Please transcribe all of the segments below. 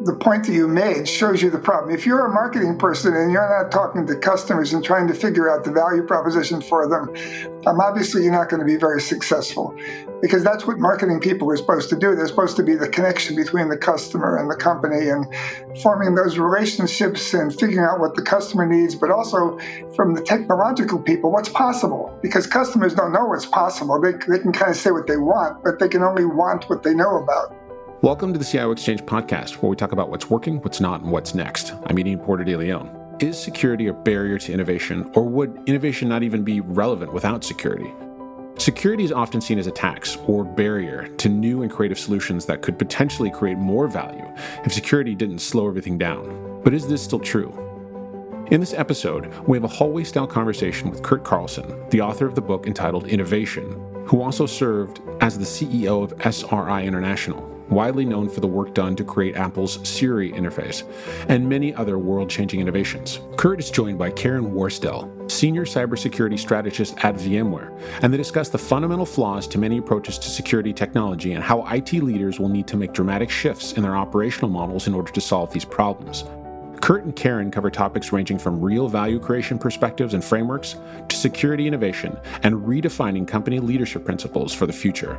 the point that you made shows you the problem. If you're a marketing person and you're not talking to customers and trying to figure out the value proposition for them, obviously you're not going to be very successful, because that's what marketing people are supposed to do. They're supposed to be the connection between the customer and the company and forming those relationships and figuring out what the customer needs, but also from the technological people, what's possible, because customers don't know what's possible. They can kind of say what they want, but they can only want what they know about. Welcome to the CIO Exchange podcast, where we talk about what's working, what's not, and what's next. I'm Edie Porter de Leon. Is security a barrier to innovation, or would innovation not even be relevant without security? Security is often seen as a tax or barrier to new and creative solutions that could potentially create more value if security didn't slow everything down. But is this still true? In this episode, we have a hallway-style conversation with Curt Carlson, the author of the book entitled Innovating, who also served as the CEO of SRI International, widely known for the work done to create Apple's Siri interface, and many other world-changing innovations. Curt is joined by Karen Worstell, Senior Cybersecurity Strategist at VMware, and they discuss the fundamental flaws to many approaches to security technology and how IT leaders will need to make dramatic shifts in their operational models in order to solve these problems. Curt and Karen cover topics ranging from real value creation perspectives and frameworks to security innovation and redefining company leadership principles for the future.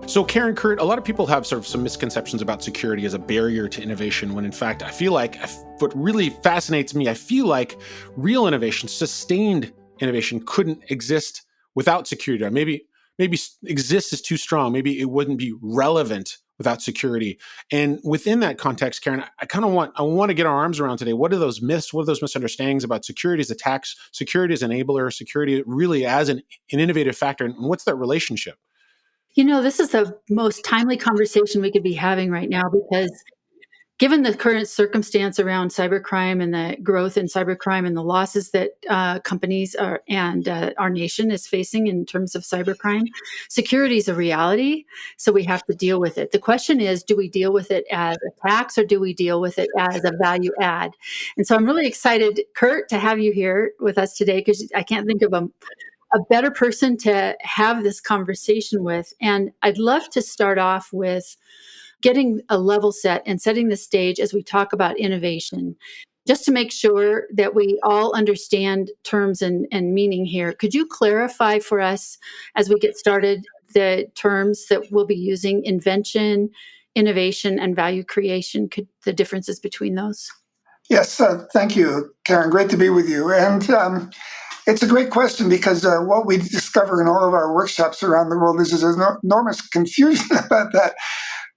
So Karen, Curt, a lot of people have sort of some misconceptions about security as a barrier to innovation, when in fact, I feel like what really fascinates me, I feel like real innovation, sustained innovation couldn't exist without security. Or maybe exist is too strong. Maybe it wouldn't be relevant without security. And within that context, Karen, I want to get our arms around today. What are those myths? What are those misunderstandings about security as a tax, security as an enabler, security really as an innovative factor? And what's that relationship? You know, this is the most timely conversation we could be having right now, because given the current circumstance around cybercrime and the growth in cybercrime and the losses that companies and our nation is facing in terms of cybercrime, security is a reality. So we have to deal with it. The question is, do we deal with it as a tax, or do we deal with it as a value add? And so I'm really excited, Curt, to have you here with us today, because I can't think of a better person to have this conversation with. And I'd love to start off with getting a level set and setting the stage as we talk about innovation, just to make sure that we all understand terms and meaning here. Could you clarify for us, as we get started, the terms that we'll be using: invention, innovation, and value creation? The differences between those? Yes, thank you, Karen. Great to be with you. And it's a great question, because what we discover in all of our workshops around the world is there's enormous confusion about that.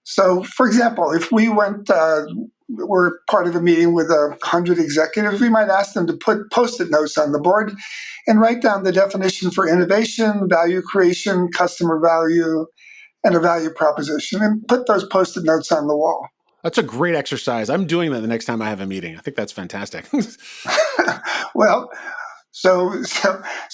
So, for example, if we were part of a meeting with 100 executives, we might ask them to put Post-it notes on the board and write down the definition for innovation, value creation, customer value, and a value proposition, and put those Post-it notes on the wall. That's a great exercise. I'm doing that the next time I have a meeting. I think that's fantastic. Well, so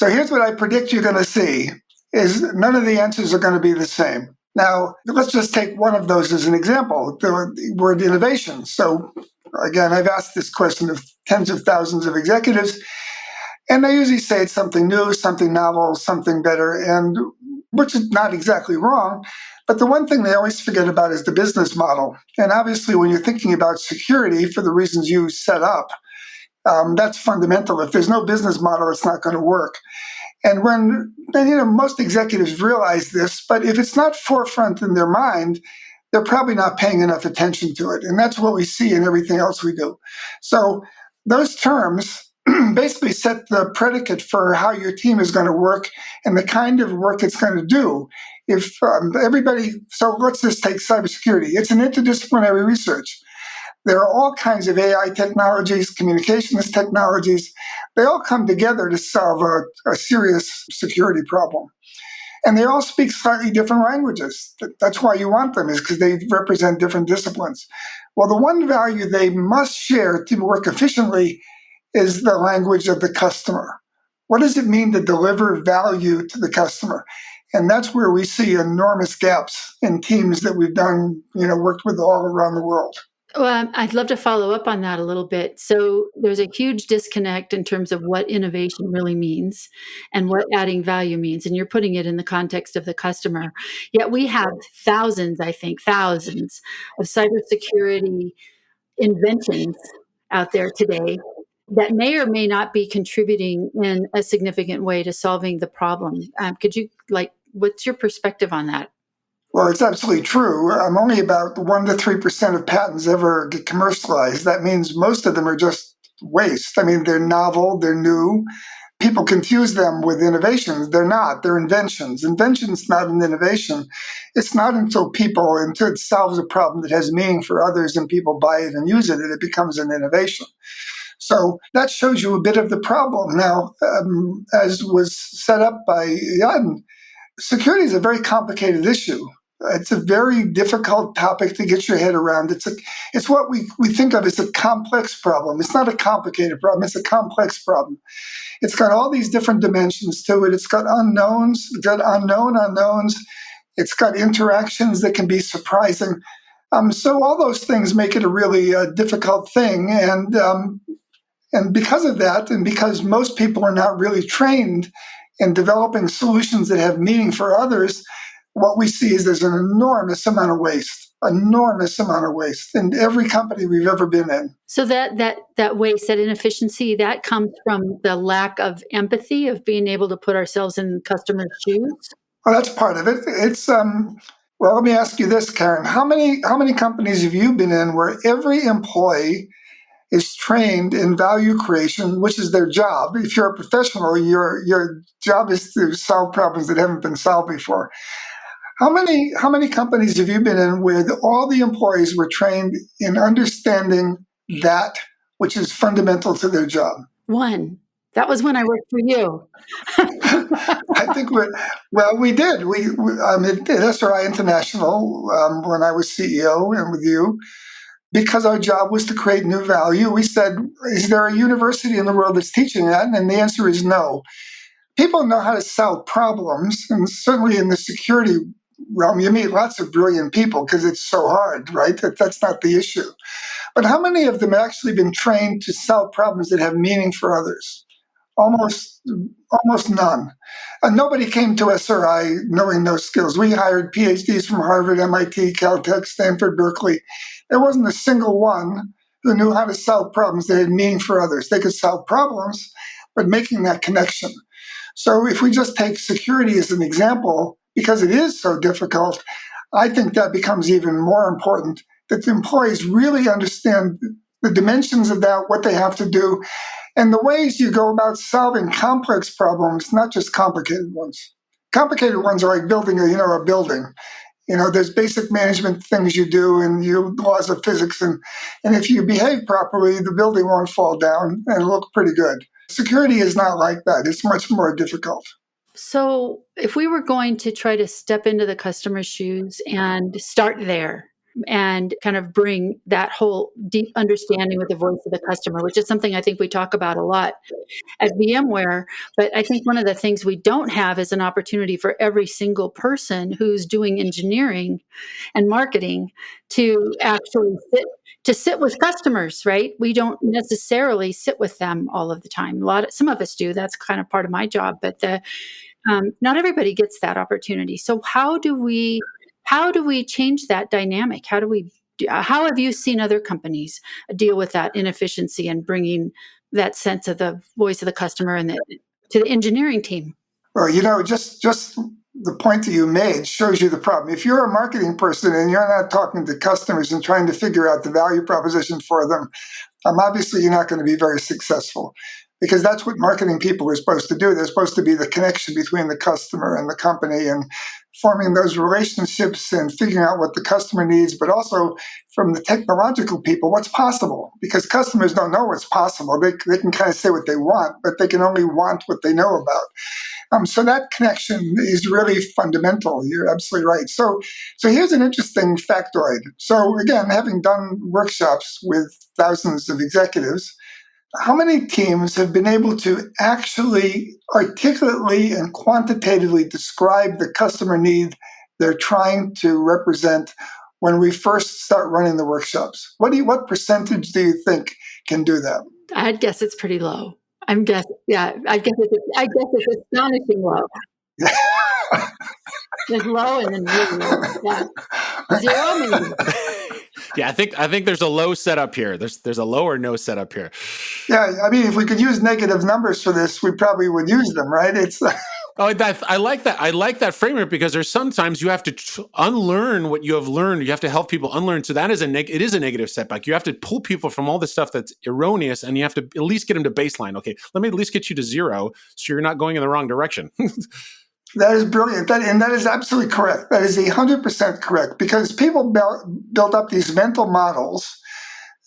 here's what I predict you're going to see, is none of the answers are going to be the same. Now, let's just take one of those as an example, the word innovation. So again, I've asked this question of tens of thousands of executives, and they usually say it's something new, something novel, something better, and which is not exactly wrong. But the one thing they always forget about is the business model. And obviously, when you're thinking about security for the reasons you set up, that's fundamental. If there's no business model, it's not going to work. And most executives realize this, but if it's not forefront in their mind, they're probably not paying enough attention to it. And that's what we see in everything else we do. So those terms basically set the predicate for how your team is going to work and the kind of work it's going to do. So let's just take cybersecurity. It's an interdisciplinary research. There are all kinds of AI technologies, communications technologies. They all come together to solve a serious security problem. And they all speak slightly different languages. That's why you want them, is because they represent different disciplines. Well, the one value they must share to work efficiently is the language of the customer. What does it mean to deliver value to the customer? And that's where we see enormous gaps in teams that we've worked with all around the world. Well, I'd love to follow up on that a little bit. So there's a huge disconnect in terms of what innovation really means and what adding value means. And you're putting it in the context of the customer. Yet we have thousands, I think, thousands of cybersecurity inventions out there today that may or may not be contributing in a significant way to solving the problem. Could you, what's your perspective on that? Well, it's absolutely true. Only about 1 to 3% of patents ever get commercialized. That means most of them are just waste. I mean, they're novel, they're new. People confuse them with innovations. They're not. They're inventions. Invention's not an innovation. It's not until it solves a problem that has meaning for others and people buy it and use it, that it becomes an innovation. So that shows you a bit of the problem. Now, as was set up by Jan, security is a very complicated issue. It's a very difficult topic to get your head around. It's what we think of as a complex problem. It's not a complicated problem. It's a complex problem. It's got all these different dimensions to it. It's got unknowns. It's got unknown unknowns. It's got interactions that can be surprising. So all those things make it a really difficult thing. And because of that, and because most people are not really trained in developing solutions that have meaning for others, what we see is there's an enormous amount of waste in every company we've ever been in. So that waste, that inefficiency, that comes from the lack of empathy, of being able to put ourselves in customers' shoes. Well, that's part of it. It's well, let me ask you this, Karen. How many companies have you been in where every employee is trained in value creation, which is their job? If you're a professional, your job is to solve problems that haven't been solved before. How many companies have you been in where all the employees were trained in understanding that which is fundamental to their job? One. That was when I worked for you. I think we did. At SRI International, when I was CEO and with you, because our job was to create new value, we said, is there a university in the world that's teaching that? And the answer is no. People know how to solve problems, and certainly in the security realm, you meet lots of brilliant people because it's so hard, right? That's not the issue. But how many of them have actually been trained to solve problems that have meaning for others? Almost none. And nobody came to SRI knowing those skills. We hired PhDs from Harvard, MIT, Caltech, Stanford, Berkeley. There wasn't a single one who knew how to solve problems that had meaning for others. They could solve problems, but making that connection. So if we just take security as an example, because it is so difficult, I think that becomes even more important, that the employees really understand the dimensions of that, what they have to do, and the ways you go about solving complex problems, not just complicated ones. Complicated ones are like building a building. There's basic management things you do and laws of physics, and if you behave properly, the building won't fall down and it'll look pretty good. Security is not like that. It's much more difficult. So if we were going to try to step into the customer's shoes and start there and kind of bring that whole deep understanding with the voice of the customer, which is something I think we talk about a lot at VMware. But I think one of the things we don't have is an opportunity for every single person who's doing engineering and marketing to actually sit with customers, right? We don't necessarily sit with them all of the time. Some of us do. That's kind of part of my job, but not everybody gets that opportunity. So how do we change that dynamic? How have you seen other companies deal with that inefficiency and bringing that sense of the voice of the customer and to the engineering team? Well, just the point that you made shows you the problem. If you're a marketing person and you're not talking to customers and trying to figure out the value proposition for them, obviously you're not going to be very successful, because that's what marketing people are supposed to do. They're supposed to be the connection between the customer and the company, and forming those relationships and figuring out what the customer needs, but also from the technological people, what's possible, because customers don't know what's possible. They can kind of say what they want, but they can only want what they know about. So that connection is really fundamental. You're absolutely right. So here's an interesting factoid. So again, having done workshops with thousands of executives, how many teams have been able to actually articulately and quantitatively describe the customer need they're trying to represent when we first start running the workshops? What percentage do you think can do that? I'd guess it's pretty low. I'm guessing, yeah. I guess it's astonishing low. There's low and then really low. Yeah, 0 maybe. Yeah, I think there's a low setup here. There's a low or no setup here. Yeah, I mean, if we could use negative numbers for this, we probably would use them, right? It's I like that. I like that framework because there's sometimes you have to unlearn what you have learned. You have to help people unlearn. So that is it is a negative setback. You have to pull people from all the stuff that's erroneous, and you have to at least get them to baseline. Okay, let me at least get you to 0, so you're not going in the wrong direction. That is brilliant. And that is absolutely correct. That is 100% correct, because people build up these mental models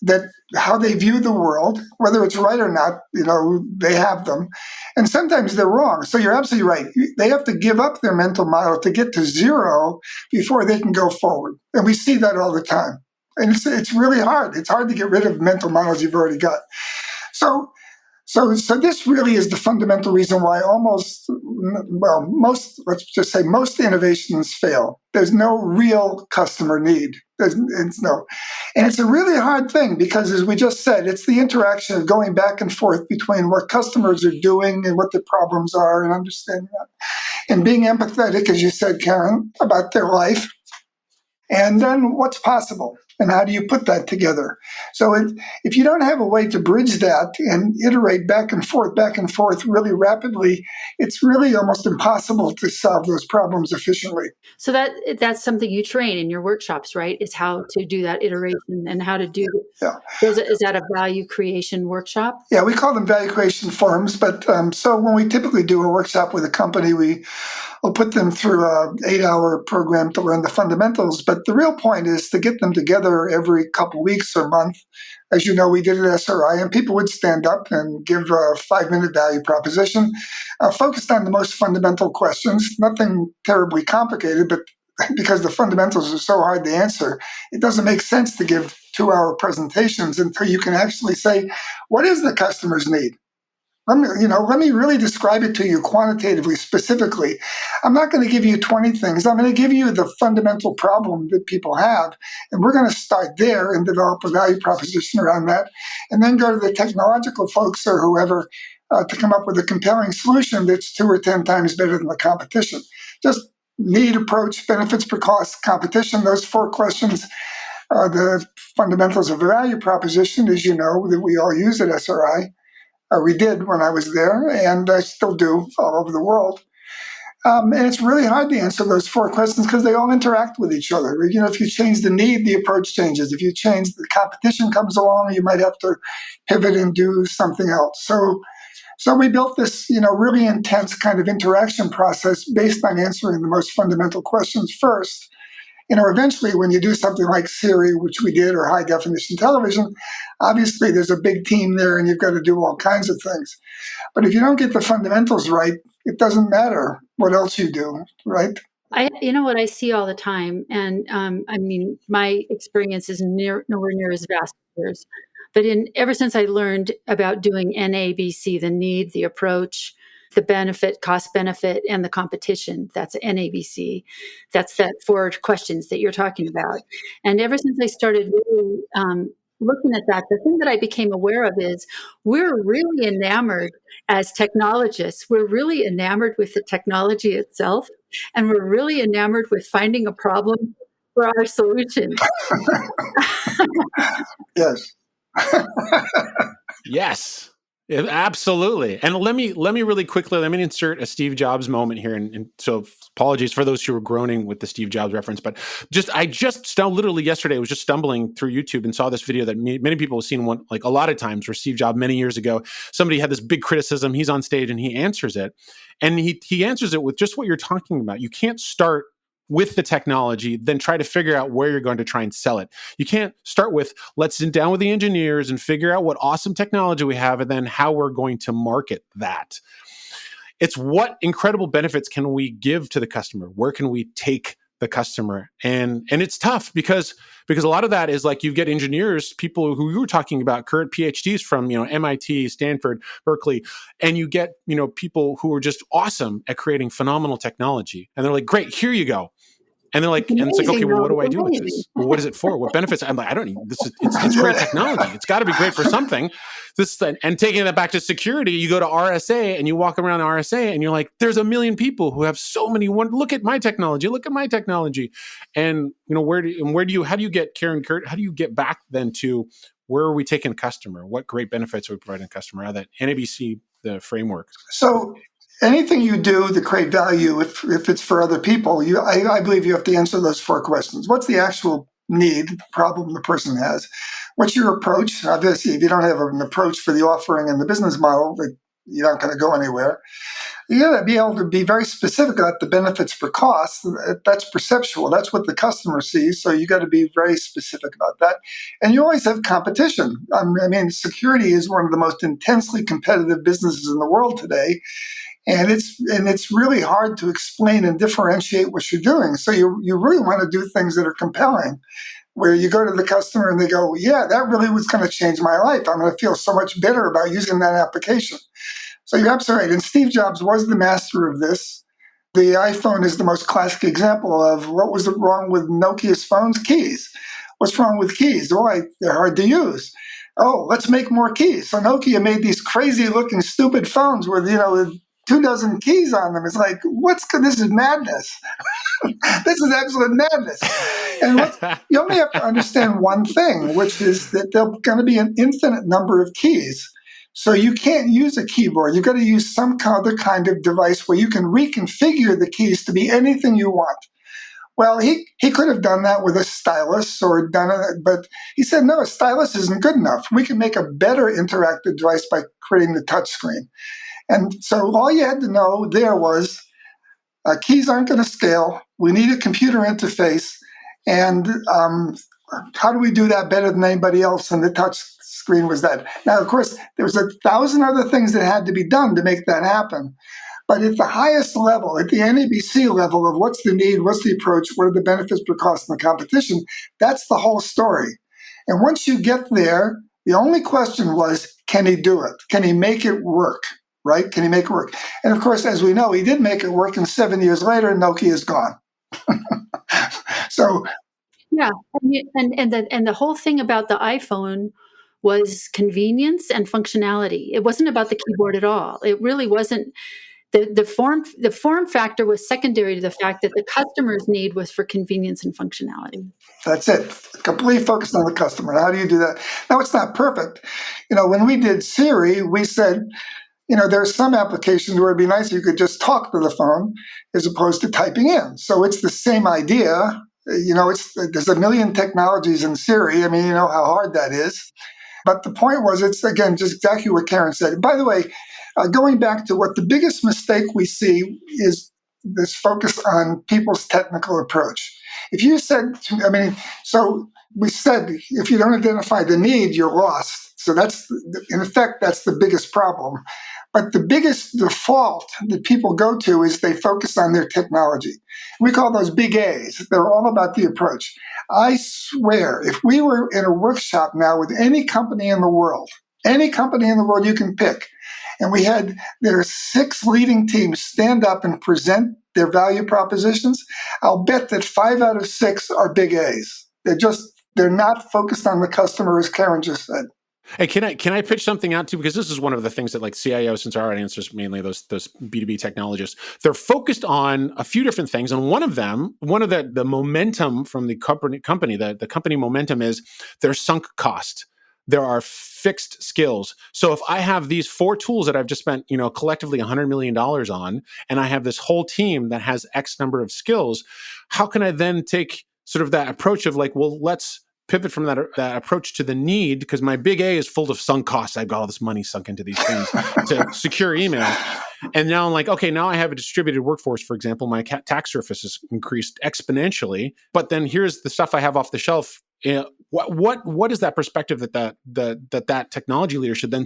that how they view the world, whether it's right or not, they have them. And sometimes they're wrong. So you're absolutely right. They have to give up their mental model to get to 0 before they can go forward. And we see that all the time. And it's really hard. It's hard to get rid of mental models you've already got. So this really is the fundamental reason why most innovations fail. There's no real customer need. And it's a really hard thing because, as we just said, it's the interaction of going back and forth between what customers are doing and what the problems are, and understanding that, and being empathetic, as you said, Karen, about their life, and then what's possible. And how do you put that together? So if you don't have a way to bridge that and iterate back and forth really rapidly, it's really almost impossible to solve those problems efficiently. So that's something you train in your workshops, right? Is how to do that iteration and how to do. Yeah. Is that a value creation workshop? Yeah, we call them value creation forums. But so when we typically do a workshop with a company, we'll put them through an 8-hour program to learn the fundamentals. But the real point is to get them together every couple weeks or month. As you know, we did it at SRI, and people would stand up and give a 5-minute value proposition focused on the most fundamental questions, nothing terribly complicated, but because the fundamentals are so hard to answer, it doesn't make sense to give 2-hour presentations until you can actually say, what is the customer's need? Let me really describe it to you quantitatively, specifically. I'm not going to give you 20 things. I'm going to give you the fundamental problem that people have, and we're going to start there and develop a value proposition around that, and then go to the technological folks or whoever to come up with a compelling solution that's 2 or 10 times better than the competition. Just need, approach, benefits per cost, competition. Those 4 questions are the fundamentals of a value proposition, as you know, that we all use at SRI. We did when I was there, and I still do all over the world. And it's really hard to answer those 4 questions because they all interact with each other. If you change the need, the approach changes. If you change, the competition comes along, you might have to pivot and do something else. So we built this, really intense kind of interaction process based on answering the most fundamental questions first. Eventually, when you do something like Siri, which we did, or high definition television, obviously there's a big team there and you've got to do all kinds of things. But if you don't get the fundamentals right, it doesn't matter what else you do, right? What I see all the time, and my experience is nowhere near as vast as yours. But ever since I learned about doing NABC, the need, the approach, the benefit, cost benefit, and the competition, that's NABC. That's that 4 questions that you're talking about. And ever since I started really looking at that, the thing that I became aware of is we're really enamored as technologists. We're really enamored with the technology itself, and we're really enamored with finding a problem for our solution. Yes. Yes. Absolutely. And let me really quickly, let me insert a Steve Jobs moment here. And so apologies for those who were groaning with the Steve Jobs reference, but I literally yesterday was just stumbling through YouTube and saw this video that many people have seen a lot of times, where Steve Jobs many years ago, somebody had this big criticism. He's on stage and he answers it. And he answers it with just what you're talking about. You can't start with the technology, then try to figure out where you're going to try and sell it. You can't start with, let's sit down with the engineers and figure out what awesome technology we have, and then how we're going to market that. It's what incredible benefits can we give to the customer? Where can we take the customer? And it's tough because a lot of that is like, you get engineers, people who you were talking about, Curt, PhDs from, MIT, Stanford, Berkeley, and you get, people who are just awesome at creating phenomenal technology. And they're like, great, here you go. And they're like, It's and it's like, okay, amazing, well, what though. do I It's do with amazing. this? Well, what is it for? What benefits? I'm like, I don't need this. It's great technology. It's got to be great for something. And taking that back to security, you go to RSA and you walk around RSA and you're like, there's a million people who have so many. Look at my technology. Look at my technology. And how do you get, Karen, Curt, how do you get back then to where are we taking the customer? What great benefits are we providing the customer out of that NABC, the framework? So anything you do to create value, if it's for other people, I believe you have to answer those 4 questions. What's the actual need, problem the person has? What's your approach? Obviously, if you don't have an approach for the offering and the business model, you're not going to go anywhere. You got to be able to be very specific about the benefits per cost. That's perceptual. That's what the customer sees. So you got to be very specific about that. And you always have competition. I mean, security is one of the most intensely competitive businesses in the world today. And it's really hard to explain and differentiate what you're doing. So you really want to do things that are compelling, where you go to the customer and they go, yeah, that really was going to change my life. I'm going to feel so much better about using that application. So you're absolutely right. And Steve Jobs was the master of this. The iPhone is the most classic example of what was wrong with Nokia's phones? Keys. What's wrong with keys? Oh, they're hard to use. Oh, let's make more keys. So Nokia made these crazy looking stupid phones with 24 keys on them. It's like, this is madness. This is absolute madness. And you only have to understand one thing, which is that there's going to be an infinite number of keys. So you can't use a keyboard. You've got to use some other kind of device where you can reconfigure the keys to be anything you want. Well, he could have done that with a stylus or done it, but he said, no, a stylus isn't good enough. We can make a better interactive device by creating the touch screen. And so all you had to know there was keys aren't going to scale. We need a computer interface. And how do we do that better than anybody else? And the touch screen was that. Now, of course, there was 1,000 other things that had to be done to make that happen. But at the highest level, at the NABC level of what's the need, what's the approach, what are the benefits per cost and the competition, that's the whole story. And once you get there, the only question was, can he do it? Can he make it work? Right? Can he make it work? And of course, as we know, he did make it work, and 7 years later, Nokia is gone. So Yeah, and the whole thing about the iPhone was convenience and functionality. It wasn't about the keyboard at all. It really wasn't. The form factor was secondary to the fact that the customer's need was for convenience and functionality. that's it. Completely focused on the customer. How do you do that? Now, it's not perfect. When we did Siri, we said, there are some applications where it'd be nice if you could just talk to the phone as opposed to typing in. So it's the same idea. There's a million technologies in Siri. I mean, you know how hard that is. But the point was, it's, again, just exactly what Karen said. And by the way, going back to what the biggest mistake we see is this focus on people's technical approach. If you said, so we said, if you don't identify the need, you're lost. So in effect, that's the biggest problem. But the biggest default that people go to is they focus on their technology. We call those big A's. They're all about the approach. I swear, if we were in a workshop now with any company in the world you can pick, and we had their 6 leading teams stand up and present their value propositions, I'll bet that 5 out of 6 are big A's. They're not focused on the customer, as Karen just said. Hey, can I pitch something out too? Because this is one of the things that, like, CIOs, since our audience is mainly those B2B technologists, they're focused on a few different things. And one of the momentum from the company, the company momentum is their sunk cost. There are fixed skills. So if I have these 4 tools that I've just spent, collectively $100 million on, and I have this whole team that has X number of skills, how can I then take sort of that approach of like, well, let's pivot from that approach to the need, because my big A is full of sunk costs. I've got all this money sunk into these things to secure email. And now I'm like, okay, now I have a distributed workforce, for example. My attack surface has increased exponentially, but then here's the stuff I have off the shelf. What is that perspective that technology leader should then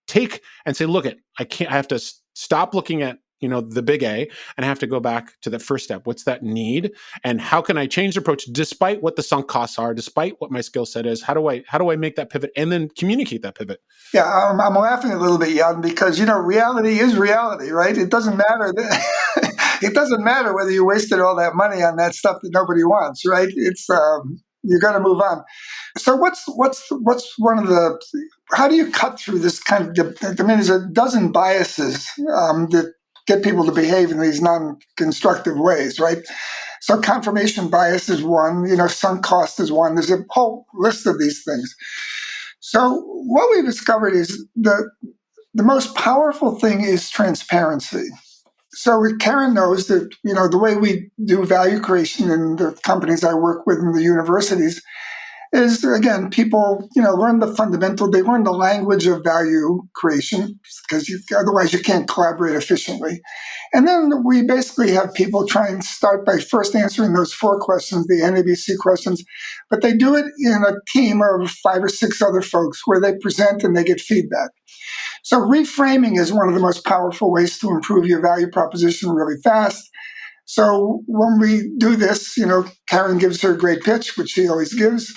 take and say, look, I have to stop looking at the big A, and I have to go back to the first step. What's that need? And how can I change the approach despite what the sunk costs are, despite what my skill set is? How do I make that pivot and then communicate that pivot? Yeah, I'm laughing a little bit, Jan, because reality is reality, right? It doesn't matter. It doesn't matter whether you wasted all that money on that stuff that nobody wants, right? It's you got to move on. So what's one of the, how do you cut through this kind of, I mean, there's a dozen biases that get people to behave in these non-constructive ways, right? So confirmation bias is one, sunk cost is one. There's a whole list of these things. So what we discovered is the most powerful thing is transparency. So Karen knows that, the way we do value creation in the companies I work with in the universities is, again, people, learn the fundamental, they learn the language of value creation, because otherwise you can't collaborate efficiently. And then we basically have people try and start by first answering those 4 questions, the NABC questions, but they do it in a team of 5 or 6 other folks where they present and they get feedback. So reframing is one of the most powerful ways to improve your value proposition really fast. So when we do this, Karen gives her a great pitch, which she always gives.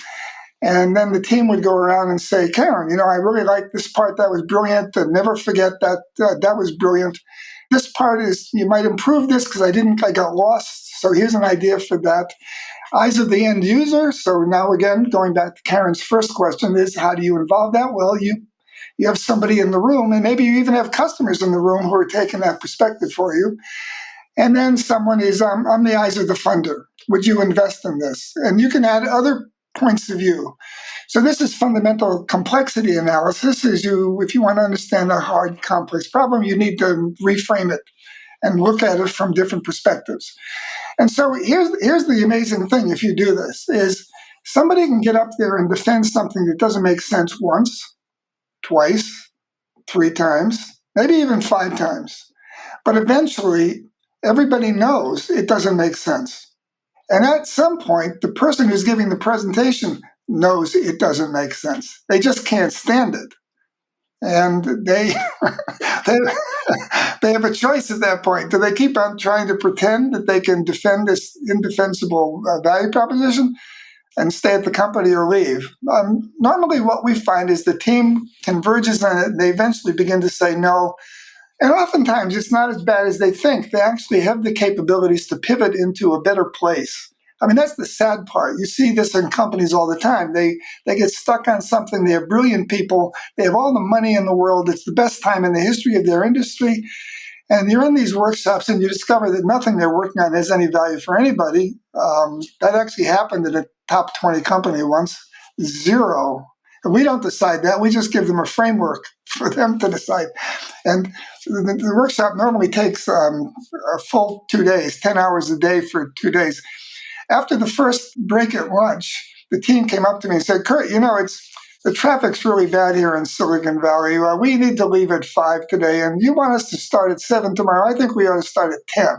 And then the team would go around and say, Karen, I really like this part. That was brilliant. And never forget that. That was brilliant. This part is, you might improve this because I got lost. So here's an idea for that. Eyes of the end user. So now again, going back to Karen's first question is, how do you involve that? Well, you have somebody in the room, and maybe you even have customers in the room who are taking that perspective for you. And then someone is, I'm the eyes of the funder. Would you invest in this? And you can add other points of view. So this is fundamental complexity analysis. If you want to understand a hard, complex problem, you need to reframe it and look at it from different perspectives. And so here's the amazing thing, if you do this, is somebody can get up there and defend something that doesn't make sense once, twice, 3 times, maybe even 5 times. But eventually, everybody knows it doesn't make sense. And at some point, the person who's giving the presentation knows it doesn't make sense. They just can't stand it. And they they have a choice at that point. Do they keep on trying to pretend that they can defend this indefensible value proposition and stay at the company or leave? Normally what we find is the team converges on it, and they eventually begin to say no. And oftentimes it's not as bad as they think. They actually have the capabilities to pivot into a better place. I mean, that's the sad part. You see this in companies all the time. They get stuck on something. They have brilliant people. They have all the money in the world. It's the best time in the history of their industry. And you're in these workshops and you discover that nothing they're working on has any value for anybody. That actually happened at a top 20 company once. 0. And we don't decide that. We just give them a framework for them to decide. And the workshop normally takes a full 2 days, 10 hours a day for 2 days. After the first break at lunch, the team came up to me and said, Curt, the traffic's really bad here in Silicon Valley. We need to leave at 5 today, and you want us to start at 7 tomorrow. I think we ought to start at 10.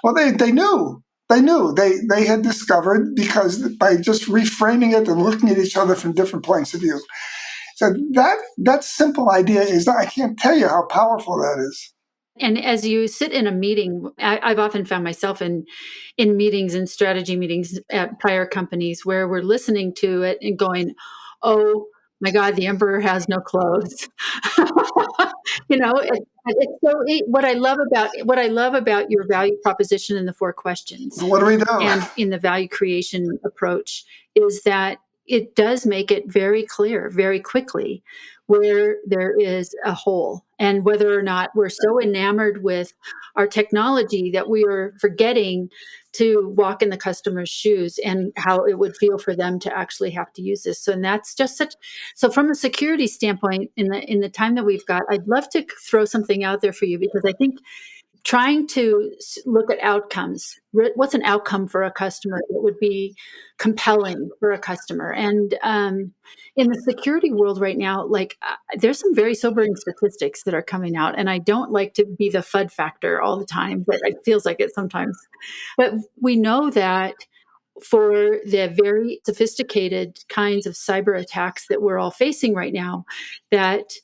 Well, they knew. They knew. They had discovered, because by just reframing it and looking at each other from different points of view. So that simple idea is, I can't tell you how powerful that is. And as you sit in a meeting, I've often found myself in meetings and strategy meetings at prior companies where we're listening to it and going, "Oh my God, the emperor has no clothes." What I love about your value proposition in the 4 questions, What do we do? and in the value creation approach, is that it does make it very clear very quickly where there is a hole, and whether or not we're so enamored with our technology that we are forgetting to walk in the customer's shoes and how it would feel for them to actually have to use this. So, and that's just so from a security standpoint, in the time that we've got, I'd love to throw something out there for you, because I think trying to look at outcomes. What's an outcome for a customer that would be compelling for a customer? And in the security world right now, there's some very sobering statistics that are coming out. And I don't like to be the FUD factor all the time, but it feels like it sometimes. But we know that for the very sophisticated kinds of cyber attacks that we're all facing right now, that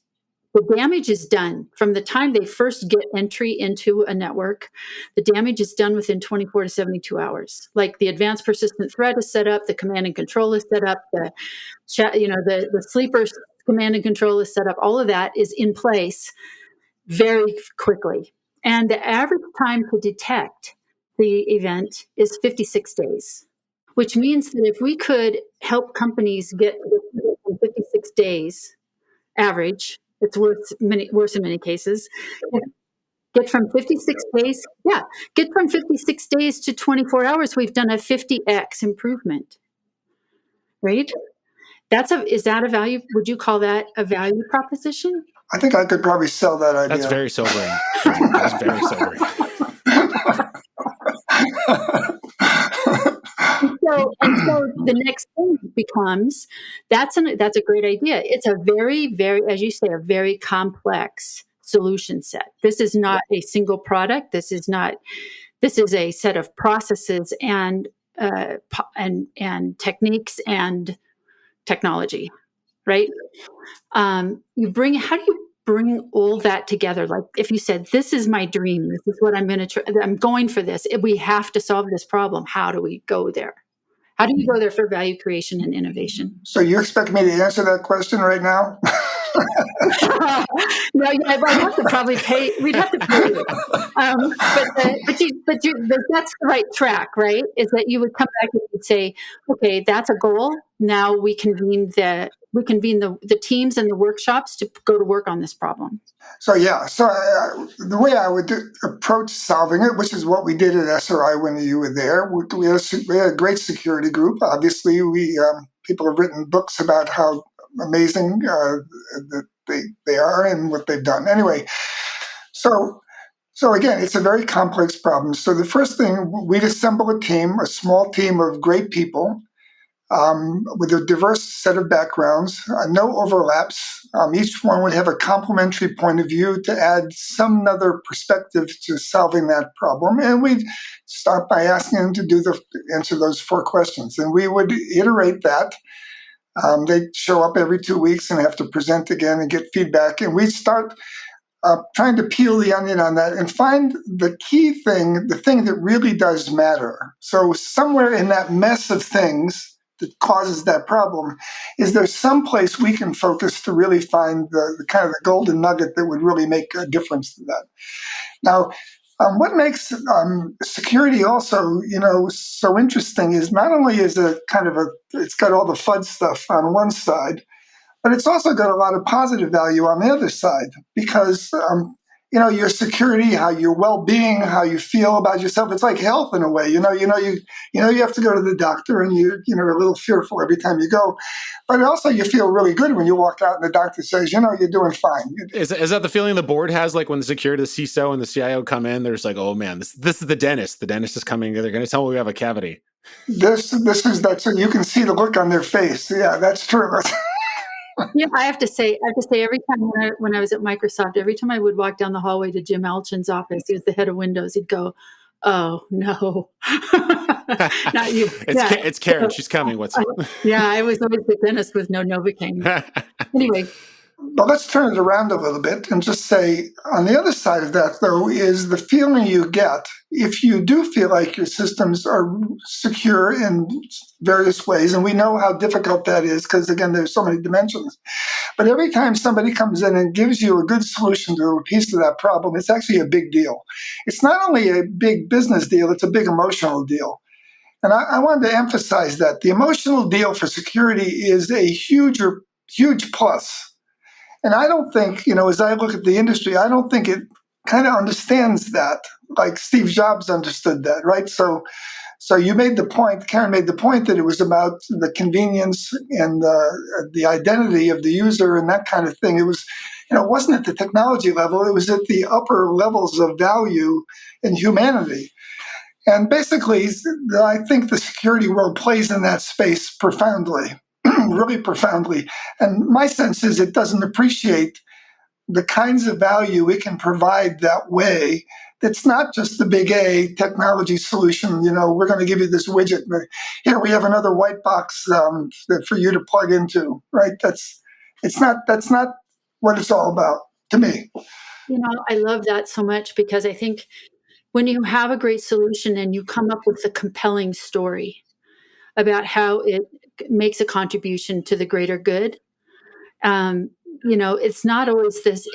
the damage is done from the time they first get entry into a network. The damage is done within 24 to 72 hours. Like, the advanced persistent threat is set up, the command and control is set up, the sleeper command and control is set up. All of that is in place very quickly. And the average time to detect the event is 56 days, which means that if we could help companies get to 56 days average, it's worse in many cases. Get from 56 days, yeah, get from 56 days to 24 hours, we've done a 50x improvement, right? Is that a value? Would you call that a value proposition? I think I could probably sell that idea. That's very sobering. That is very sobering. And so the next thing becomes that's a great idea. It's a very, very, as you say, a very complex solution set. This is not a single product. This is a set of processes and techniques and technology, right? How do you bring all that together? Like if you said, this is my dream, this is what I'm going to try, I'm going for this. We have to solve this problem. How do we go there? How do you go there for value creation and innovation? So you expect me to answer that question right now? No, I'd have to probably pay. We'd have to pay you. But that's the right track, right? Is that you would come back and you'd say, okay, that's a goal. Now we convene the teams and the workshops to go to work on this problem. So the way I would approach solving it, which is what we did at SRI when you were there, we had a great security group. Obviously, people have written books about how amazing that they are and what they've done. Anyway, so again, it's a very complex problem. So the first thing, we'd assemble a small team of great people with a diverse set of backgrounds, no overlaps. Each one would have a complementary point of view to add some other perspective to solving that problem. And we'd start by asking them to answer those 4 questions. And we would iterate that. They'd show up every 2 weeks and have to present again and get feedback. And we'd start trying to peel the onion on that and find the key thing, the thing that really does matter. So somewhere in that mess of things that causes that problem, is there some place we can focus to really find the kind of the golden nugget that would really make a difference to that? Now, what makes security also, so interesting is not only is it's got all the FUD stuff on one side, but it's also got a lot of positive value on the other side because, your security, how your well-being, how you feel about yourself, it's like health in a way. You have to go to the doctor and you're a little fearful every time you go, but also you feel really good when you walk out and the doctor says, you're doing fine. Is that the feeling the board has? Like when the security, the CISO and the CIO come in, there's like, oh man, this is the dentist. The dentist is coming. They're going to tell me we have a cavity. This is that. So you can see the look on their face. Yeah, that's true. Yeah, I have to say, every time when I was at Microsoft, every time I would walk down the hallway to Jim Elchin's office, he was the head of Windows, he'd go, "Oh no, not you." It's Karen. She's coming. I was always the dentist with no Novocaine. Anyway. But let's turn it around a little bit and just say, on the other side of that, though, is the feeling you get if you do feel like your systems are secure in various ways. And we know how difficult that is because, again, there's so many dimensions. But every time somebody comes in and gives you a good solution to a piece of that problem, it's actually a big deal. It's not only a big business deal, it's a big emotional deal. And I wanted to emphasize that the emotional deal for security is a huge plus. And I don't think, as I look at the industry, I don't think it kind of understands that like Steve Jobs understood that, right? So you made the point, Karen made the point that it was about the convenience and the identity of the user and that kind of thing. It was, it wasn't at the technology level, it was at the upper levels of value and humanity. And basically, I think the security world plays in that space profoundly. Really profoundly. And my sense is it doesn't appreciate the kinds of value it can provide that way. That's not just the big A technology solution. We're going to give you this widget. Here we have another white box for you to plug into, right? That's not what it's all about to me. I love that so much because I think when you have a great solution and you come up with a compelling story about how it makes a contribution to the greater good, it's not always this.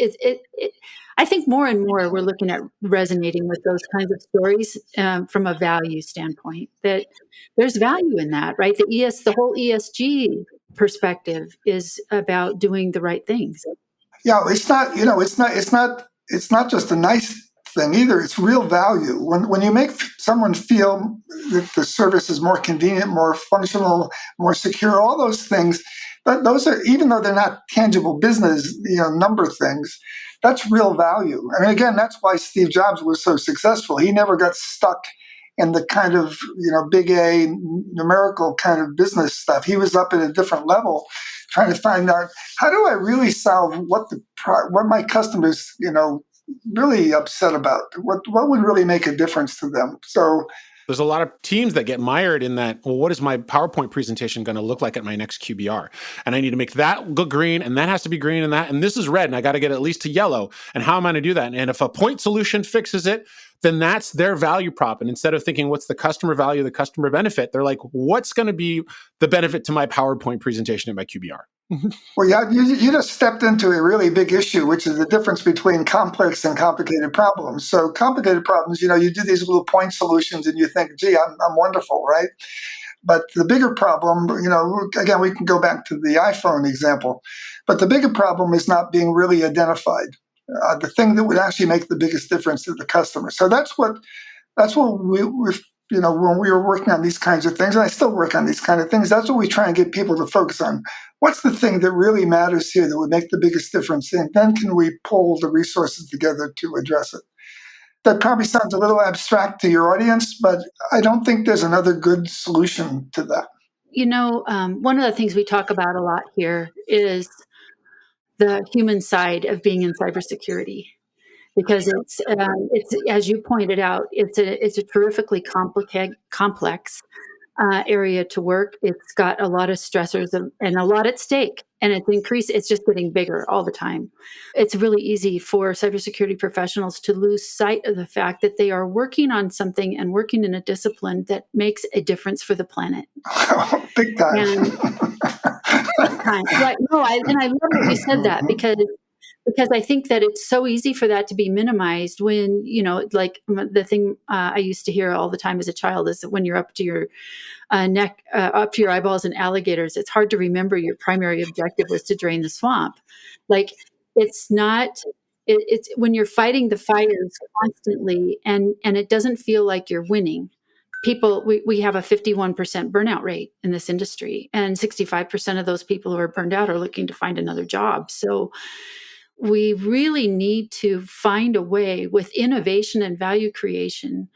I think more and more we're looking at resonating with those kinds of stories from a value standpoint. That there's value in that, right? The whole ESG perspective is about doing the right things. Yeah, it's not, it's not just a nice thing either. It's real value. When you make someone feel that the service is more convenient, more functional, more secure, all those things, but those are, even though they're not tangible business, number things, that's real value. I mean, again, that's why Steve Jobs was so successful. He never got stuck in the kind of, big A numerical kind of business stuff. He was up at a different level, trying to find out, how do I really solve what my customers, really upset about? What would really make a difference to them? So there's a lot of teams that get mired in that, well, what is my PowerPoint presentation going to look like at my next QBR? And I need to make that look green, and that has to be green, and this is red, and I got to get at least to yellow. And how am I going to do that? And if a point solution fixes it, then that's their value prop. And instead of thinking, what's the customer value, the customer benefit, they're like, what's going to be the benefit to my PowerPoint presentation at my QBR? Well, yeah, you just stepped into a really big issue, which is the difference between complex and complicated problems. So complicated problems, you do these little point solutions and you think, gee, I'm wonderful, right? But the bigger problem, again, we can go back to the iPhone example, but the bigger problem is not being really identified. The thing that would actually make the biggest difference to the customer. So that's what when we were working on these kinds of things, and I still work on these kind of things, that's what we try and get people to focus on. What's the thing that really matters here that would make the biggest difference? And then can we pull the resources together to address it? That probably sounds a little abstract to your audience, but I don't think there's another good solution to that. One of the things we talk about a lot here is the human side of being in cybersecurity. Because it's as you pointed out, it's a terrifically complex area to work. It's got a lot of stressors and a lot at stake, and it's just getting bigger all the time. It's really easy for cybersecurity professionals to lose sight of the fact that they are working on something and working in a discipline that makes a difference for the planet. Big time. And, big time. Right. No, I love that you said that because I think that it's so easy for that to be minimized when, like the thing I used to hear all the time as a child is that when you're up to your neck, up to your eyeballs in alligators, it's hard to remember your primary objective was to drain the swamp. Like it's not, it's when you're fighting the fires constantly and it doesn't feel like you're winning. We have a 51% burnout rate in this industry, and 65% of those people who are burned out are looking to find another job. So we really need to find a way with innovation and value creation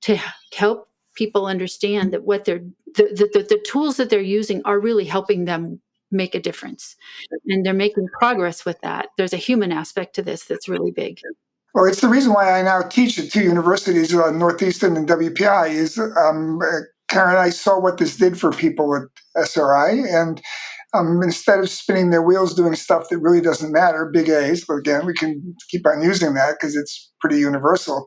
to help people understand that the tools that they're using are really helping them make a difference, and they're making progress with that. There's a human aspect to this that's really big. Well, it's the reason why I now teach at two universities, Northeastern and WPI, is Karen, I saw what this did for people at SRI, and instead of spinning their wheels doing stuff that really doesn't matter, big A's, but again, we can keep on using that because it's pretty universal.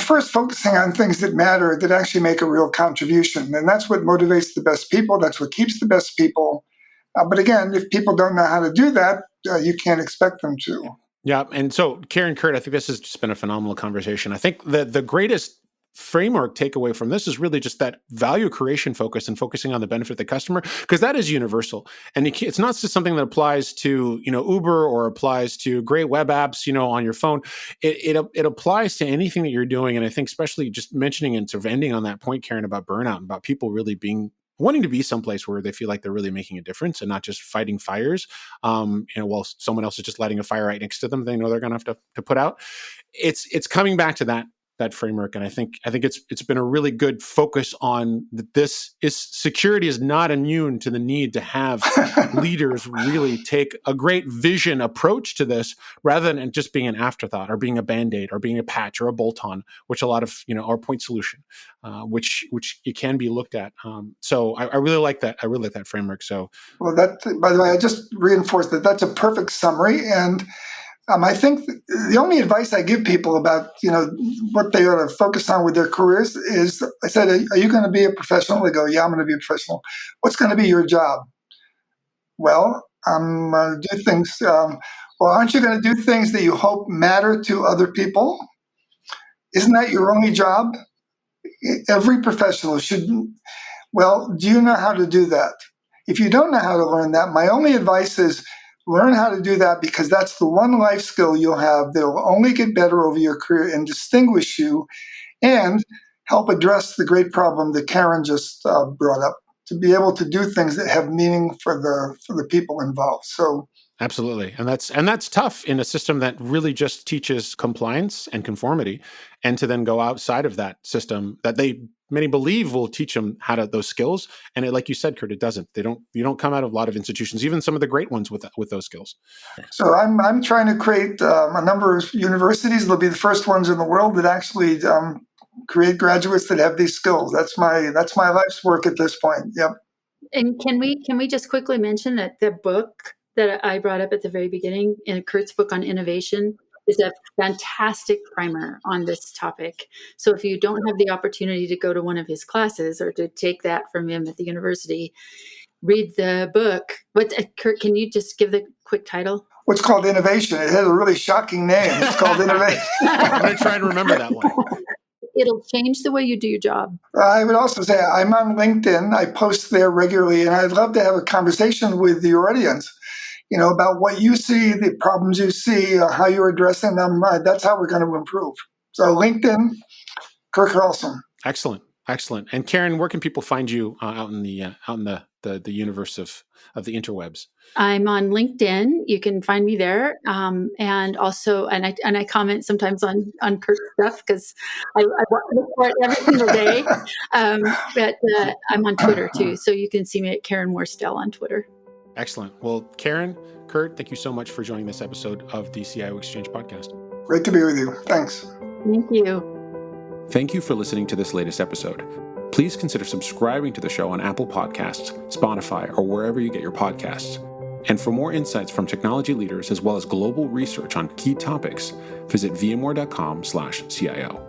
First, focusing on things that matter, that actually make a real contribution. And that's what motivates the best people. That's what keeps the best people. But again, if people don't know how to do that, you can't expect them to. Yeah. And so, Karen, Curt, I think this has just been a phenomenal conversation. I think the greatest framework takeaway from this is really just that value creation focus and focusing on the benefit of the customer, because that is universal. And it's not just something that applies to, Uber or applies to great web apps, on your phone. It applies to anything that you're doing. And I think especially just mentioning and sort of ending on that point, Karen, about burnout and about people really wanting to be someplace where they feel like they're really making a difference and not just fighting fires, while someone else is just lighting a fire right next to them, they know they're going to have to put out. It's coming back to that framework. And I think it's been a really good focus on that. Security is not immune to the need to have leaders really take a great vision approach to this rather than just being an afterthought or being a Band-Aid or being a patch or a bolt-on, which a lot of, are point solution, which it can be looked at. So I really like that. I really like that framework. So, well, by the way, I just reinforced that that's a perfect summary. And I think the only advice I give people about, what they ought to focus on with their careers is, I said, are you going to be a professional? They go, yeah, I'm going to be a professional. What's going to be your job? Well, I'm going to do things. Well, aren't you going to do things that you hope matter to other people? Isn't that your only job? Every professional should. Well, do you know how to do that? If you don't know how to learn that, my only advice is learn how to do that, because that's the one life skill you'll have that will only get better over your career and distinguish you and help address the great problem that Karen just brought up, to be able to do things that have meaning for the people involved. So Absolutely. And that's tough in a system that really just teaches compliance and conformity, and to then go outside of that system that many believe will teach them those skills. And like you said, Curt, it doesn't. You don't come out of a lot of institutions, even some of the great ones with those skills. So I'm trying to create a number of universities. They'll be the first ones in the world that actually create graduates that have these skills. That's my life's work at this point. Yep. And can we just quickly mention that the book that I brought up at the very beginning, in Curt's book on innovation, is a fantastic primer on this topic. So if you don't have the opportunity to go to one of his classes or to take that from him at the university, read the book. Curt, can you just give the quick title? What's called Innovation. It has a really shocking name. It's called Innovation. I'm going to try and remember that one. It'll change the way you do your job. I would also say I'm on LinkedIn. I post there regularly, and I'd love to have a conversation with your audience, about what you see, the problems you see, how you're addressing them. That's how we're going to improve. So LinkedIn, Curt Carlson. Excellent. And Karen, where can people find you out in the universe of the interwebs? I'm on LinkedIn. You can find me there, and also, and I comment sometimes on Curt's stuff, because I look for it every single day. But I'm on Twitter too, so you can see me at Karen Worstell on Twitter. Excellent. Well, Karen, Curt, thank you so much for joining this episode of the CIO Exchange podcast. Great to be with you. Thanks. Thank you. Thank you for listening to this latest episode. Please consider subscribing to the show on Apple Podcasts, Spotify, or wherever you get your podcasts. And for more insights from technology leaders as well as global research on key topics, visit vmware.com/CIO.